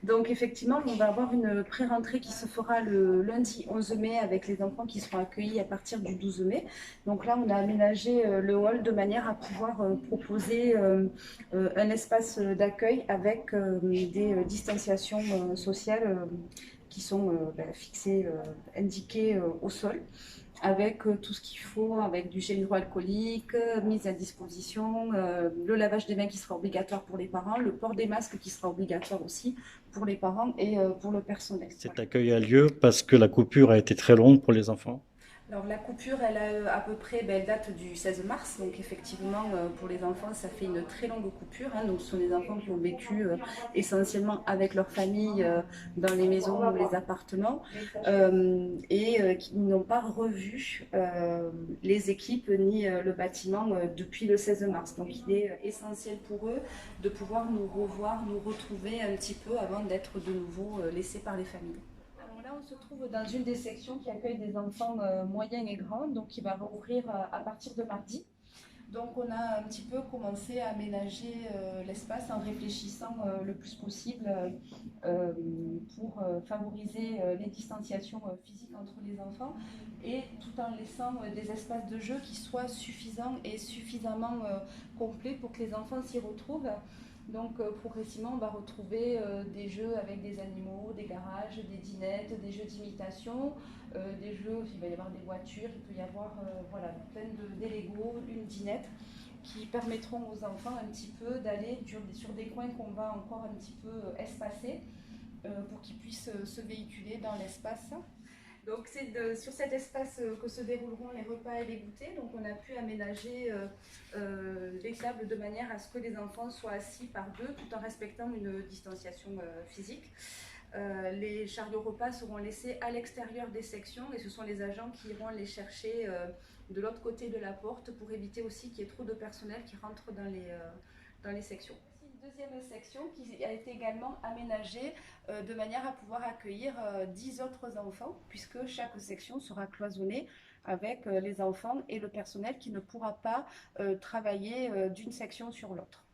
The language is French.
Donc effectivement, on va avoir une pré-rentrée qui se fera le lundi 11 mai avec les enfants qui seront accueillis à partir du 12 mai. Donc là, on a aménagé le hall de manière à pouvoir proposer un espace d'accueil avec des distanciations sociales qui sont fixées, indiquées au sol avec tout ce qu'il faut, avec du gel hydroalcoolique, mise à disposition, le lavage des mains qui sera obligatoire pour les parents, le port des masques qui sera obligatoire aussi pour les parents et pour le personnel. Cet accueil a lieu parce que la coupure a été très longue pour les enfants. Alors la coupure, elle a à peu près, elle date du 16 mars, donc effectivement pour les enfants, ça fait une très longue coupure. Donc ce sont des enfants qui ont vécu essentiellement avec leur famille dans les maisons ou les appartements et qui n'ont pas revu les équipes ni le bâtiment depuis le 16 mars. Donc il est essentiel pour eux de pouvoir nous revoir, nous retrouver un petit peu avant d'être de nouveau laissés par les familles. Alors là, on se trouve dans une des sections qui accueille des enfants moyens et grands, donc qui va rouvrir à partir de mardi. Donc on a un petit peu commencé à aménager l'espace en réfléchissant le plus possible pour favoriser les distanciations physiques entre les enfants et tout en laissant des espaces de jeu qui soient suffisants et suffisamment complets pour que les enfants s'y retrouvent. Donc progressivement, on va retrouver des jeux avec des animaux, des garages, des dinettes, des jeux d'imitation, des jeux, il va y avoir des voitures, il peut y avoir voilà, plein des Lego, une dinette qui permettront aux enfants un petit peu d'aller sur des coins qu'on va encore un petit peu espacer pour qu'ils puissent se véhiculer dans l'espace. Donc c'est sur cet espace que se dérouleront les repas et les goûters. Donc on a pu aménager les tables de manière à ce que les enfants soient assis par deux tout en respectant une distanciation physique. Les chariots repas seront laissés à l'extérieur des sections et ce sont les agents qui iront les chercher de l'autre côté de la porte pour éviter aussi qu'il y ait trop de personnel qui rentre dans les sections. Une deuxième section qui a été également aménagée de manière à pouvoir accueillir 10 autres enfants puisque chaque section sera cloisonnée avec les enfants et le personnel qui ne pourra pas travailler d'une section sur l'autre.